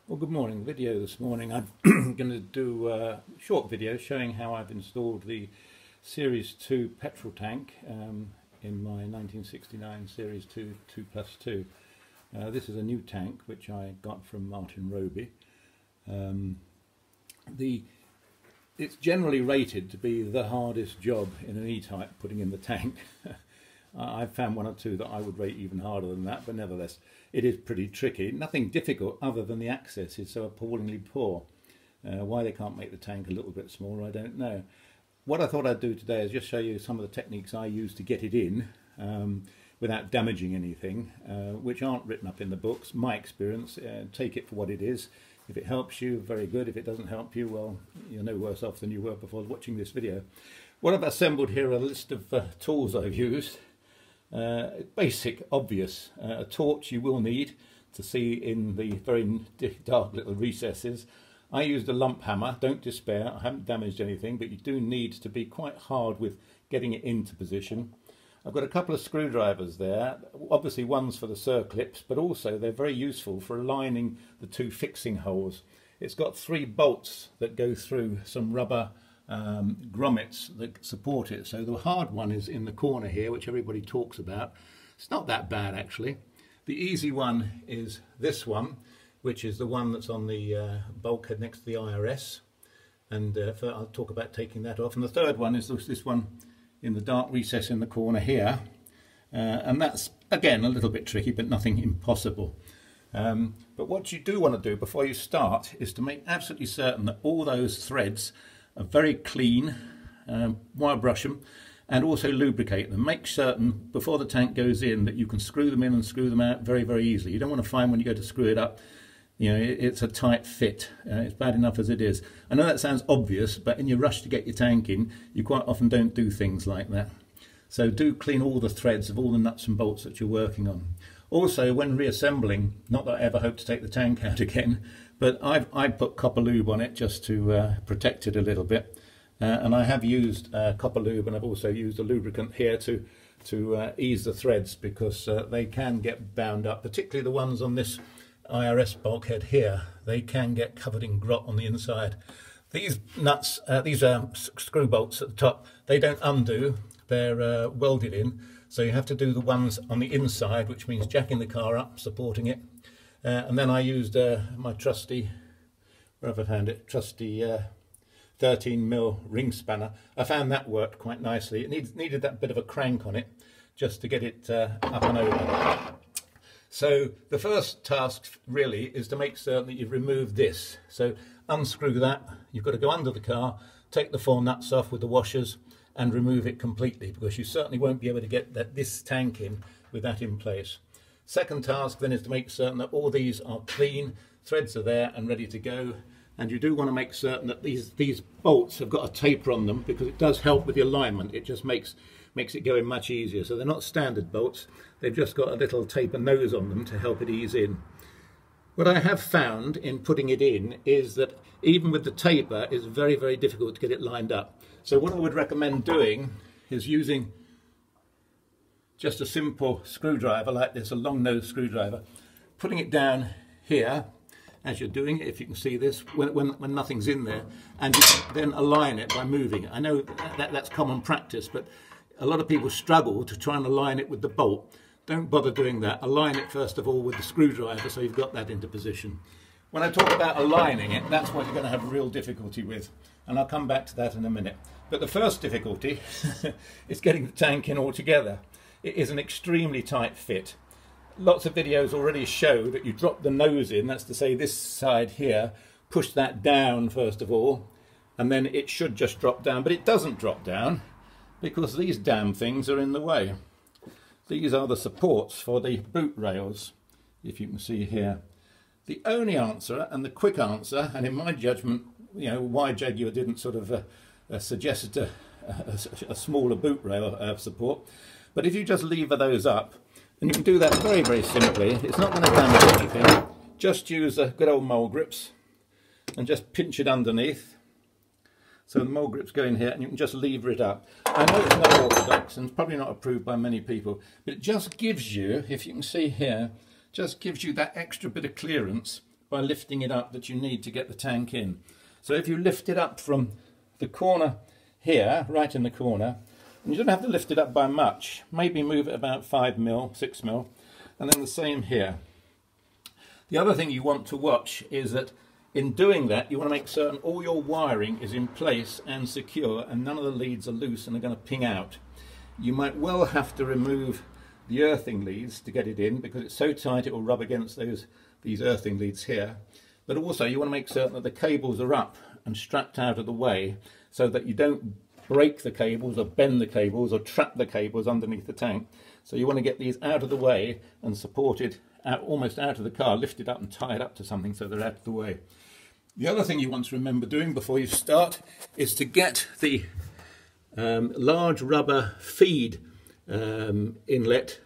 Well, good morning. Video this morning. I'm going to do a short video showing how I've installed the Series 2 petrol tank in my 1969 Series 2 2+2. This is a new tank which I got from Martin Roby. It's generally rated to be the hardest job in an E-Type, putting in the tank. I've found one or two that I would rate even harder than that, but nevertheless it is pretty tricky. Nothing difficult other than the access is so appallingly poor. Why they can't make the tank a little bit smaller, I don't know. What I thought I'd do today is just show you some of the techniques I use to get it in without damaging anything, which aren't written up in the books. My experience, take it for what it is. If it helps you, very good. If it doesn't help you, well, you're no worse off than you were before watching this video. What I've assembled here are a list of tools I've used. Basic, obvious. A torch you will need to see in the very dark little recesses. I used a lump hammer. Don't despair, I haven't damaged anything, but you do need to be quite hard with getting it into position. I've got a couple of screwdrivers there. Obviously one's for the circlips, but also they're very useful for aligning the two fixing holes. It's got 3 bolts that go through some rubber grommets that support it. So the hard one is in the corner here, which everybody talks about. It's not that bad actually. The easy one is this one, which is the one that's on the bulkhead next to the IRS, and I'll talk about taking that off. And the third one is this one in the dark recess in the corner here, and that's again a little bit tricky but nothing impossible. But what you do want to do before you start is to make absolutely certain that all those threads are very clean, wire brush them, and also lubricate them. Make certain before the tank goes in that you can screw them in and screw them out very, very easily. You don't want to find when you go to screw it up, you know, it's a tight fit. It's bad enough as it is. I know that sounds obvious, but in your rush to get your tank in, you quite often don't do things like that. So do clean all the threads of all the nuts and bolts that you're working on. Also, when reassembling, not that I ever hope to take the tank out again, but I put copper lube on it just to protect it a little bit. And I have used copper lube, and I've also used a lubricant here to ease the threads, because they can get bound up, particularly the ones on this IRS bulkhead here. They can get covered in grot on the inside. These nuts, these screw bolts at the top, they don't undo, they're welded in. So you have to do the ones on the inside, which means jacking the car up, supporting it. And then I used my trusty, where have I found it, trusty 13mm ring spanner. I found that worked quite nicely. It needed that bit of a crank on it just to get it up and over. So the first task really is to make certain that you've removed this. So unscrew that. You've got to go under the car, take the 4 nuts off with the washers and remove it completely, because you certainly won't be able to get this tank in with that in place. Second task then is to make certain that all these are clean, threads are there and ready to go. And you do want to make certain that these bolts have got a taper on them, because it does help with the alignment. It just makes it go in much easier. So they're not standard bolts, they've just got a little taper nose on them to help it ease in. What I have found in putting it in is that even with the taper, it's very, very difficult to get it lined up. So what I would recommend doing is using just a simple screwdriver like this, a long nose screwdriver, putting it down here as you're doing it, if you can see this, when nothing's in there, and you can then align it by moving it. I know that's common practice, but a lot of people struggle to try and align it with the bolt. Don't bother doing that. Align it first of all with the screwdriver, so you've got that into position. When I talk about aligning it, that's what you're going to have real difficulty with, and I'll come back to that in a minute. But the first difficulty is getting the tank in altogether. It is an extremely tight fit. Lots of videos already show that you drop the nose in, that's to say this side here, push that down first of all, and then it should just drop down, but it doesn't drop down because these damn things are in the way. These are the supports for the boot rails, if you can see here. The only answer, and the quick answer, and in my judgment, you know, why Jaguar didn't sort of suggest a smaller boot rail support, but if you just lever those up, and you can do that very, very simply, it's not going to damage anything. Just use the good old mole grips and just pinch it underneath. So the mole grips go in here and you can just lever it up. I know it's not orthodox and probably not approved by many people, but it just gives you, if you can see here, just gives you that extra bit of clearance by lifting it up that you need to get the tank in. So if you lift it up from the corner here, right in the corner, and you don't have to lift it up by much, maybe move it about 5 mil, 6 mil, and then the same here. The other thing you want to watch is that in doing that, you want to make certain all your wiring is in place and secure, and none of the leads are loose and are going to ping out. You might well have to remove the earthing leads to get it in, because it's so tight it will rub against these earthing leads here. But also you want to make certain that the cables are up and strapped out of the way, so that you don't break the cables or bend the cables or trap the cables underneath the tank. So you want to get these out of the way and supported out, almost out of the car, lifted up and tied up to something so they're out of the way. The other thing you want to remember doing before you start is to get the large rubber feed inlet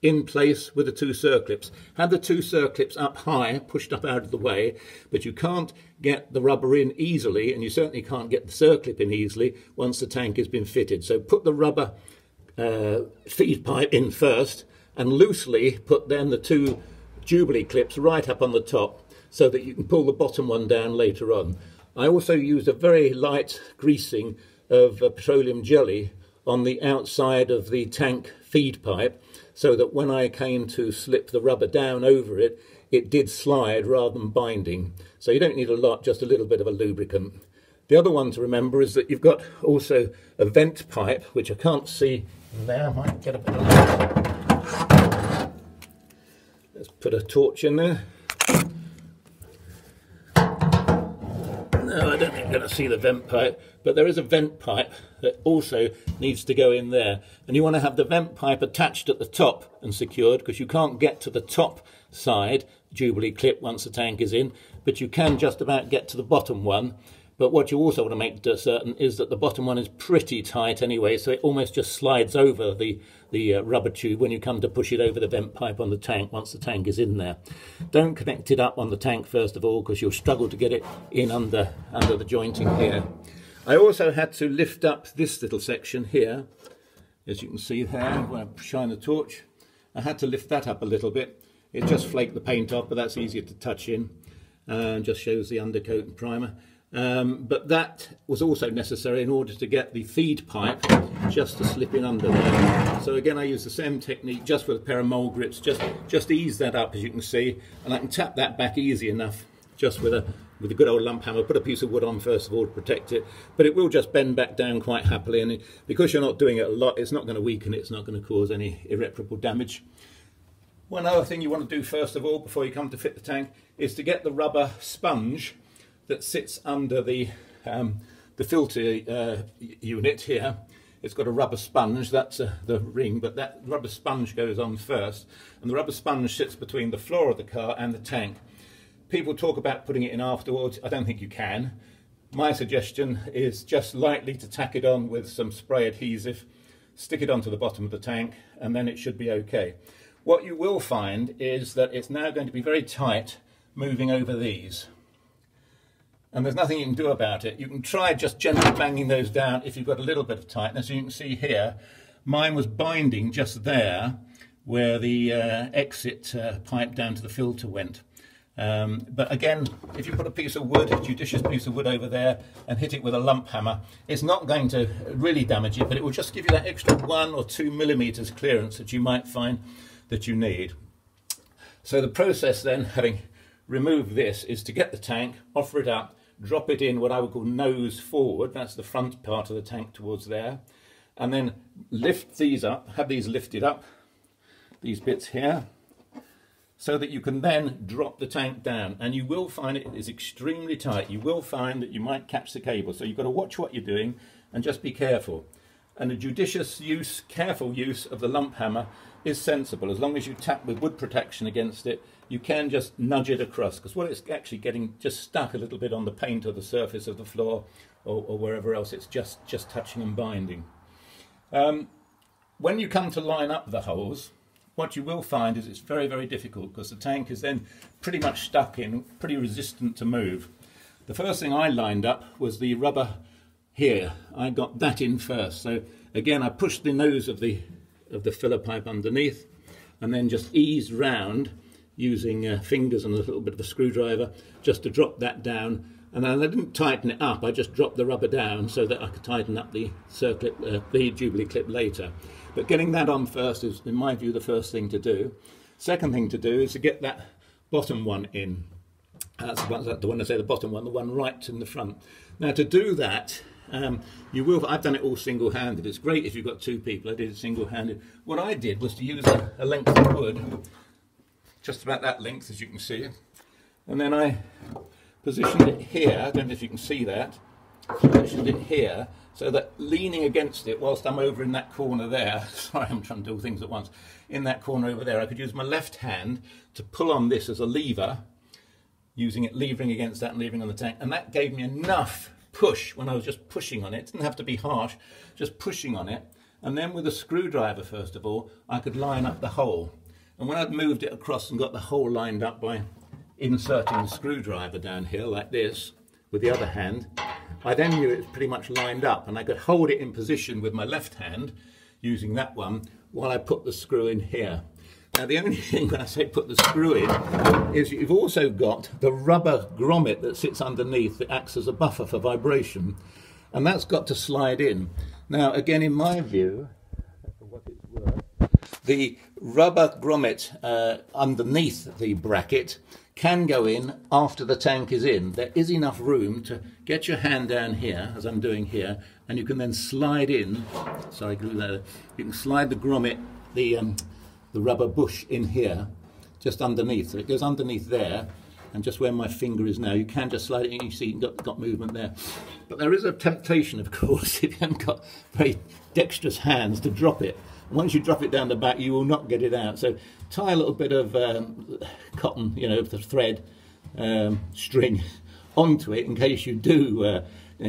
in place with the two circlips. Have the two circlips up high, pushed up out of the way, but you can't get the rubber in easily, and you certainly can't get the circlip in easily once the tank has been fitted. So put the rubber feed pipe in first, and loosely put then the two Jubilee clips right up on the top, so that you can pull the bottom one down later on. I also used a very light greasing of petroleum jelly on the outside of the tank feed pipe, so that when I came to slip the rubber down over it, it did slide rather than binding. So you don't need a lot, just a little bit of a lubricant. The other one to remember is that you've got also a vent pipe, which I can't see there. I might get a bit of light. Let's put a torch in there. No, I don't think you're going to see the vent pipe, but there is a vent pipe that also needs to go in there. And you want to have the vent pipe attached at the top and secured, because you can't get to the top side Jubilee clip once the tank is in, but you can just about get to the bottom one. But what you also want to make certain is that the bottom one is pretty tight anyway, so it almost just slides over the rubber tube when you come to push it over the vent pipe on the tank once the tank is in there. Don't connect it up on the tank first of all, because you'll struggle to get it in under the jointing here. I also had to lift up this little section here, as you can see there when I shine the torch. I had to lift that up a little bit. It just flaked the paint off, but that's easier to touch in, and just shows the undercoat and primer. But that was also necessary in order to get the feed pipe just to slip in under there. So again, I use the same technique just with a pair of mole grips, just ease that up, as you can see, and I can tap that back easy enough just with a good old lump hammer. Put a piece of wood on first of all to protect it, but it will just bend back down quite happily, and because you're not doing it a lot, it's not going to weaken it, it's not going to cause any irreparable damage. One other thing you want to do first of all before you come to fit the tank is to get the rubber sponge that sits under the filter unit here. It's got a rubber sponge, that's the ring, but that rubber sponge goes on first, and the rubber sponge sits between the floor of the car and the tank. People talk about putting it in afterwards. I don't think you can. My suggestion is just lightly to tack it on with some spray adhesive, stick it onto the bottom of the tank, and then it should be okay. What you will find is that it's now going to be very tight moving over these. And there's nothing you can do about it. You can try just gently banging those down if you've got a little bit of tightness. You can see here, mine was binding just there where the exit pipe down to the filter went. But again, if you put a piece of wood, a judicious piece of wood over there and hit it with a lump hammer, it's not going to really damage it, but it will just give you that extra 1 or 2 millimeters clearance that you might find that you need. So the process then, having removed this, is to get the tank, offer it up, drop it in what I would call nose forward, that's the front part of the tank towards there, and then lift these up, have these lifted up, these bits here, so that you can then drop the tank down, and you will find it is extremely tight. You will find that you might catch the cable, so you've got to watch what you're doing and just be careful. And a judicious use, careful use of the lump hammer is sensible. As long as you tap with wood protection against it, you can just nudge it across, because what it's actually getting just stuck a little bit on the paint or the surface of the floor or wherever else, it's just touching and binding. When you come to line up the holes, what you will find is it's very, very difficult, because the tank is then pretty much stuck in, pretty resistant to move. The first thing I lined up was the rubber here. I got that in first. So again, I pushed the nose of the filler pipe underneath, and then just eased round using fingers and a little bit of a screwdriver just to drop that down. And then I didn't tighten it up, I just dropped the rubber down so that I could tighten up the circlip, the Jubilee clip later. But getting that on first is, in my view, the first thing to do. Second thing to do is to get that bottom one in. That's the one I say, the bottom one, the one right in the front. Now to do that, I've done it all single-handed. It's great if you've got two people. I did it single-handed. What I did was to use a length of wood, just about that length, as you can see, and then I positioned it here. I don't know if you can see that. Positioned it here so that leaning against it whilst I'm over in that corner there, sorry, I'm trying to do all things at once, in that corner over there, I could use my left hand to pull on this as a lever, using it, levering against that and levering on the tank, and that gave me enough push when I was just pushing on it. It didn't have to be harsh, just pushing on it. And then with a screwdriver, first of all, I could line up the hole. And when I'd moved it across and got the hole lined up by inserting the screwdriver down here like this with the other hand, I then knew it was pretty much lined up, and I could hold it in position with my left hand using that one while I put the screw in here. Now the only thing when I say put the screw in is you've also got the rubber grommet that sits underneath that acts as a buffer for vibration, and that's got to slide in. Now again, in my view, for what it's worth, the rubber grommet underneath the bracket can go in after the tank is in. There is enough room to get your hand down here, as I'm doing here, and you can then slide in, sorry, glue that, you can slide the grommet, the rubber bush in here, just underneath. So it goes underneath there, and just where my finger is now, you can just slide it in. You see you've got movement there. But there is a temptation, of course, if you haven't got very dexterous hands, to drop it. Once you drop it down the back, you will not get it out. So tie a little bit of cotton, the thread, string onto it in case you do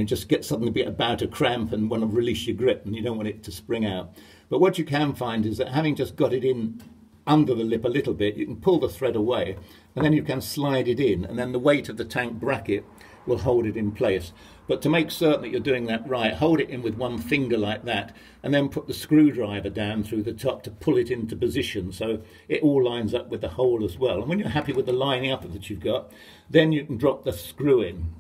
just get something a bit about a cramp and want to release your grip and you don't want it to spring out. But what you can find is that having just got it in under the lip a little bit, you can pull the thread away and then you can slide it in, and then the weight of the tank bracket will hold it in place. But to make certain that you're doing that right, hold it in with one finger like that, and then put the screwdriver down through the top to pull it into position so it all lines up with the hole as well. And when you're happy with the lining up that you've got, then you can drop the screw in.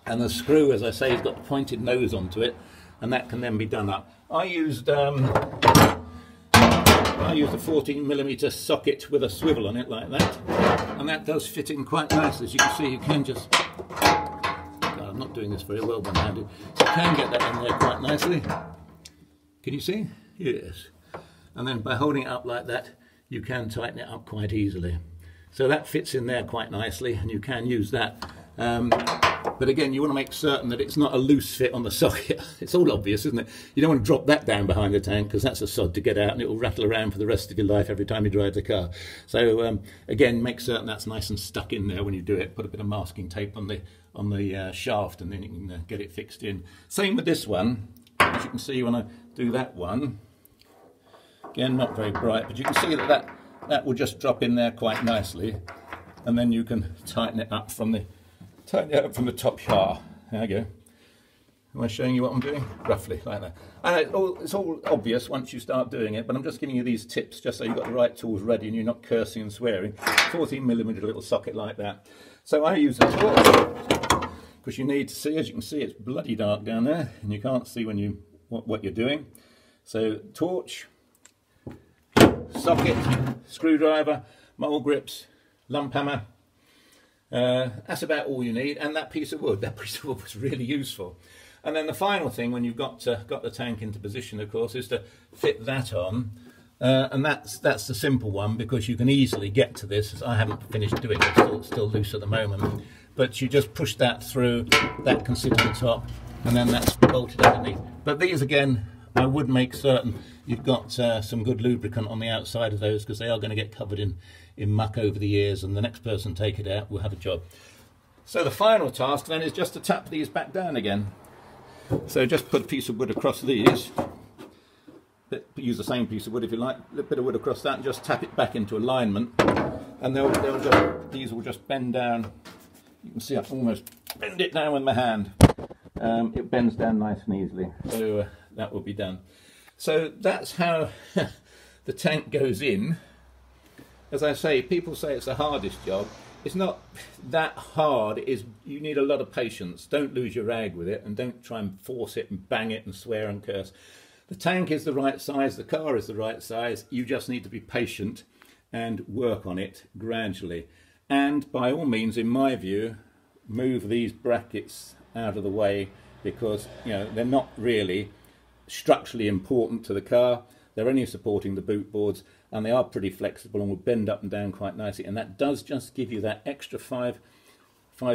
And the screw, as I say, has got the pointed nose onto it, and that can then be done up. I used a 14mm socket with a swivel on it like that, and that does fit in quite nicely. As you can see, you can just... I'm not doing this very well one-handed. So you can get that in there quite nicely. Can you see? Yes. And then by holding it up like that, you can tighten it up quite easily. So that fits in there quite nicely, and you can use that. But again, you want to make certain that it's not a loose fit on the socket. It's all obvious, isn't it? You don't want to drop that down behind the tank, because that's a sod to get out, and it will rattle around for the rest of your life every time you drive the car. So again, make certain that's nice and stuck in there when you do it. Put a bit of masking tape on the shaft, and then you can get it fixed in. Same with this one. As you can see when I do that one, again, not very bright, but you can see that will just drop in there quite nicely, and then you can tighten it up from the top here. There you go. Am I showing you what I'm doing? Roughly like that. And it's all obvious once you start doing it, but I'm just giving you these tips just so you've got the right tools ready and you're not cursing and swearing. 14mm little socket like that. So I use a torch, because you need to see, as you can see, it's bloody dark down there and you can't see when what you're doing. So torch, socket, screwdriver, mole grips, lump hammer. That's about all you need, and that piece of wood. That piece of wood was really useful. And then the final thing, when you've got the tank into position, of course, is to fit that on. And that's the simple one, because you can easily get to this. I haven't finished doing it; it's still loose at the moment. But you just push that through. That can sit on the top, and then that's bolted underneath. But these, again, I would make certain you've got some good lubricant on the outside of those, because they are going to get covered in muck over the years, and the next person take it out will have a job. So the final task then is just to tap these back down again. So just put a piece of wood across these, use the same piece of wood if you like, a little bit of wood across that, and just tap it back into alignment, and these will just bend down. You can see I almost bend it down with my hand. It bends down nice and easily, so that will be done. So that's how the tank goes in. as I say, people say it's the hardest job. It's not that hard. You need a lot of patience. Don't lose your rag with it, and don't try and force it and bang it and swear and curse. The tank is the right size, the car is the right size. You just need to be patient and work on it gradually. And by all means, in my view, move these brackets out of the way, because they're not really structurally important to the car. They're only supporting the boot boards, and they are pretty flexible and will bend up and down quite nicely, and that does just give you that extra 5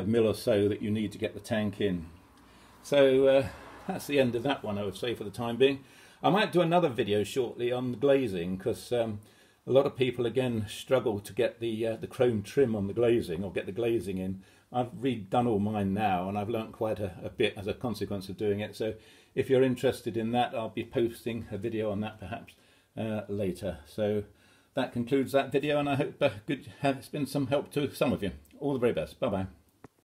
mil or so that you need to get the tank in. So that's the end of that one, I would say, for the time being. I might do another video shortly on the glazing, because a lot of people again struggle to get the chrome trim on the glazing, or get the glazing in. I've redone all mine now, and I've learnt quite a bit as a consequence of doing it. So if you're interested in that, I'll be posting a video on that perhaps later. So that concludes that video, and I hope it's been some help to some of you. All the very best. Bye bye.